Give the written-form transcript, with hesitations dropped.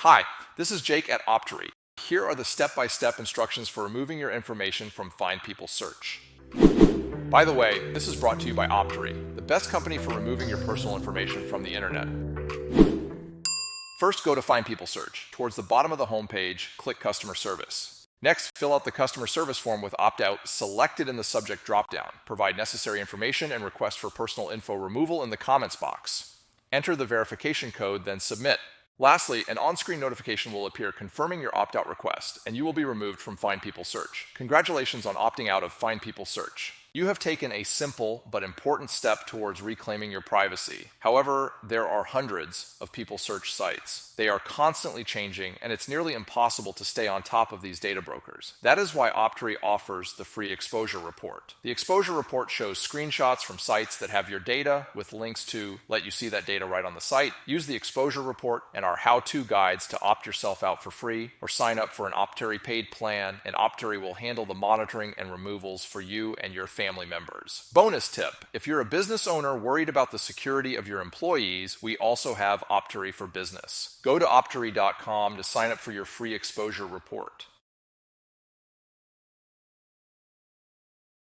Hi, this is Jake at Optery. Here are the step-by-step instructions for removing your information from FindPeopleSearch. By the way, this is brought to you by Optery, the best company for removing your personal information from the internet. First, go to FindPeopleSearch. Towards the bottom of the homepage, click Customer Service. Next, fill out the customer service form with opt-out selected in the subject dropdown. Provide necessary information and request for personal info removal in the comments box. Enter the verification code, then submit. Lastly, an on-screen notification will appear confirming your opt-out request, and you will be removed from FindPeopleSearch. Congratulations on opting out of FindPeopleSearch. You have taken a simple but important step towards reclaiming your privacy. However, there are hundreds of PeopleSearch sites. They are constantly changing, and it's nearly impossible to stay on top of these data brokers. That is why Optery offers the free exposure report. The exposure report shows screenshots from sites that have your data with links to let you see that data right on the site. Use the exposure report and our how-to guides to opt yourself out for free, or sign up for an Optery paid plan, and Optery will handle the monitoring and removals for you and your family members. Bonus tip: if you're a business owner worried about the security of your employees, we also have Optery for Business. Go to optery.com to sign up for your free exposure report.